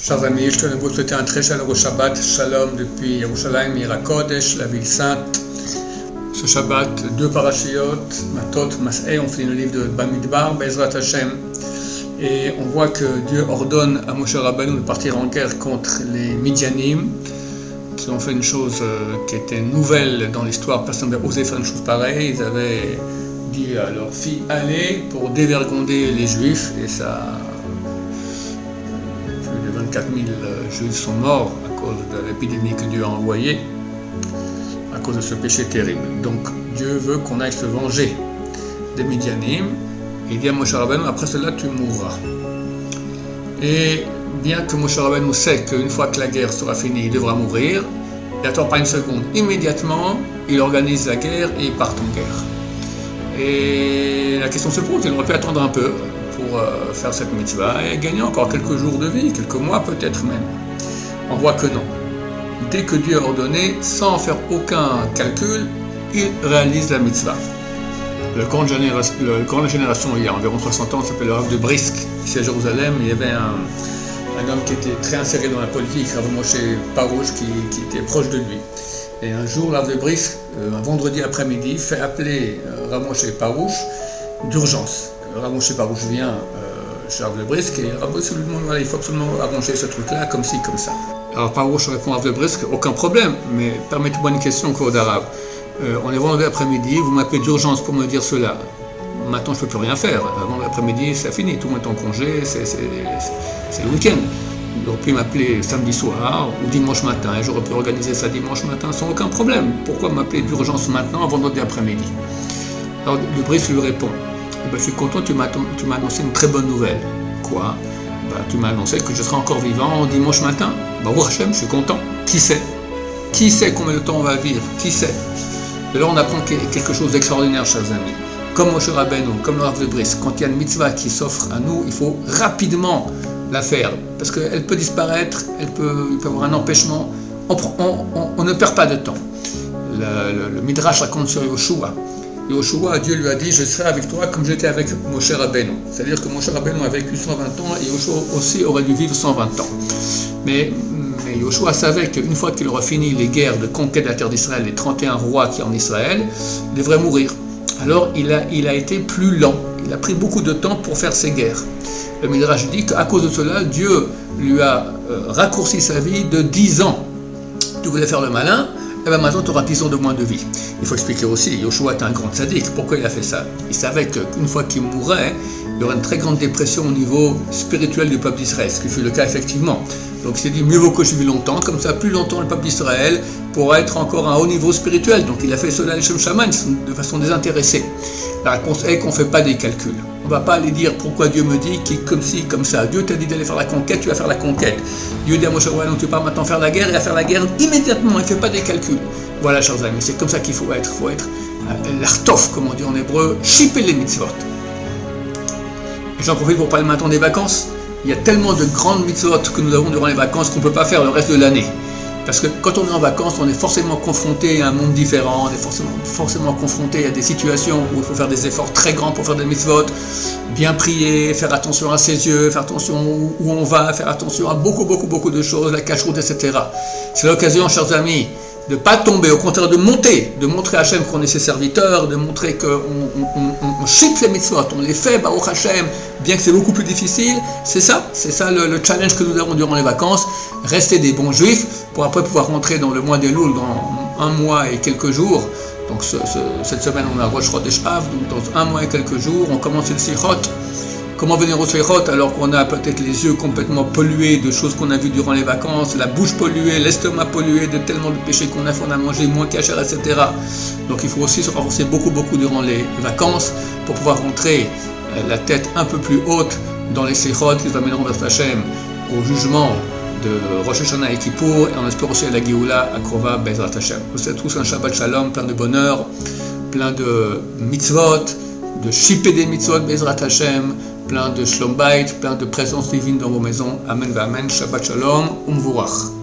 Chers amis, je tenais à vous souhaiter un très chaleureux Shabbat Shalom depuis Yerushalayim, Ira Kodesh, la ville sainte. Ce Shabbat, 2 parashiot, Matot, Mas'eh, on finit le livre de Bamidbar, Bezrat Hashem. Et on voit que Dieu ordonne à Moshe Rabbeinu de partir en guerre contre les Midianim, qui ont fait une chose qui était nouvelle dans l'histoire. Personne n'avait osé faire une chose pareille. Ils avaient dit à leur fille allez pour dévergonder les Juifs, et ça. Plus de 24 000 Juifs sont morts à cause de l'épidémie que Dieu a envoyée, à cause de ce péché terrible. Donc Dieu veut qu'on aille se venger des Midianim. Il dit à Moshe Rabbeinu, après cela tu mourras. Et bien que Moshe Rabbeinu sait qu'une fois que la guerre sera finie, il devra mourir, il n'attend pas une seconde. Immédiatement, il organise la guerre et il part en guerre. Et la question se pose, il aurait pu attendre un peu pour faire cette mitzvah et gagner encore quelques jours de vie, quelques mois peut-être même. On voit que non. Dès que Dieu a ordonné, sans faire aucun calcul, il réalise la mitzvah. Le camp de la génération, il y a environ 300 ans, s'appelle le Rav de Brisk. Ici à Jérusalem, il y avait un homme qui était très inséré dans la politique, Rav Moshe Parouche, qui était proche de lui. Et un jour, le Rav de Brisk, un vendredi après-midi, fait appeler Rav Moshe Parouche d'urgence. Rav Moshe Parouche vient chez Rav de Brisk et Rav Brisk lui demande voilà, il faut absolument arranger ce truc-là, comme ci, comme ça. Alors Parouche répond à Rav de Brisk aucun problème, mais permettez-moi une question, Claude Arabe. On est vendredi après-midi, vous m'appelez d'urgence pour me dire cela. Maintenant, je ne peux plus rien faire. Avant l'après-midi, c'est fini. Tout le monde est en congé, c'est le week-end. Donc, puis m'appeler samedi soir ou dimanche matin. Et j'aurais pu organiser ça dimanche matin sans aucun problème. Pourquoi m'appeler d'urgence maintenant, vendredi après-midi? Alors, le Brice lui répond je suis content, tu m'as annoncé une très bonne nouvelle. Quoi? Tu m'as annoncé que je serai encore vivant dimanche matin. Hachem, je suis content. Qui sait? Qui sait combien de temps on va vivre? Qui sait? Et là, on apprend quelque chose d'extraordinaire, chers amis. Comme Moshe Rabbeinu, comme le Rav de Brisk, quand il y a une mitzvah qui s'offre à nous, il faut rapidement la faire. Parce qu'elle peut disparaître, il peut y avoir un empêchement. On ne perd pas de temps. Le Midrash raconte sur Yoshua. Yoshua, Dieu lui a dit, je serai avec toi comme j'étais avec Moshe Rabbeinu. C'est-à-dire que Moshe Rabbeinu a vécu 120 ans et Yoshua aussi aurait dû vivre 120 ans. Mais Yoshua savait qu'une fois qu'il aura fini les guerres de conquête de la terre d'Israël, les 31 rois qui sont en Israël, il devrait mourir. Alors il a été plus lent, il a pris beaucoup de temps pour faire ces guerres. Le Midrash dit qu'à cause de cela, Dieu lui a raccourci sa vie de 10 ans. Tu voulais faire le malin, et bien maintenant tu auras 10 ans de moins de vie. Il faut expliquer aussi, Yoshua est un grand sadique. Pourquoi il a fait ça? Il savait qu'une fois qu'il mourrait, il y aurait une très grande dépression au niveau spirituel du peuple d'Israël, ce qui fut le cas effectivement. Donc il s'est dit, mieux vaut que je vis longtemps, comme ça plus longtemps le peuple d'Israël pourra être encore à un haut niveau spirituel. Donc il a fait cela Shem Shaman de façon désintéressée. La réponse est qu'on ne fait pas des calculs. On ne va pas aller dire pourquoi Dieu me dit qu'il comme ci, comme ça. Dieu t'a dit d'aller faire la conquête, tu vas faire la conquête. Dieu dit à Moshe, non, tu ne peux pas maintenant faire la guerre, il va faire la guerre immédiatement, il ne fait pas des calculs. Voilà, chers amis, c'est comme ça qu'il faut être. Il faut être l'artof, comme on dit en hébreu, shipper les mitzvot. Et j'en profite pour parler maintenant des vacances. Il y a tellement de grandes mitzvot que nous avons durant les vacances qu'on ne peut pas faire le reste de l'année. Parce que quand on est en vacances, on est forcément confronté à un monde différent, on est forcément confronté à des situations où il faut faire des efforts très grands pour faire des mitzvot, bien prier, faire attention à ses yeux, faire attention où on va, faire attention à beaucoup de choses, la cache-route, etc. C'est l'occasion, chers amis, de ne pas tomber, au contraire de monter, de montrer à Hachem qu'on est ses serviteurs, de montrer qu'on ship les mitzvot, on les fait, Baruch Hachem, bien que c'est beaucoup plus difficile. C'est ça le challenge que nous avons durant les vacances, rester des bons juifs, pour après pouvoir rentrer dans le mois des Loul dans 1 mois et quelques jours. Donc cette semaine on a Rosh Chodesh Av, donc dans 1 mois et quelques jours, on commence le Sichot. Comment venir au Seichot alors qu'on a peut-être les yeux complètement pollués de choses qu'on a vues durant les vacances, la bouche polluée, l'estomac pollué de tellement de péchés qu'on a fait, on a mangé moins cachère, etc. Donc il faut aussi se renforcer beaucoup durant les vacances pour pouvoir rentrer la tête un peu plus haute dans les Seichot qui nous amèneront vers Hachem au jugement de Rosh Hashanah et Kippour, et on espère aussi à la Géoula à Krova Bezrat Hachem. Vous souhaite tous un Shabbat Shalom, plein de bonheur, plein de mitzvot, de shipper des mitzvot Bezrat Hachem, plein de shlom bayit, plein de présence divine dans vos maisons. Amen, Amen, Shabbat Shalom, Umvurach.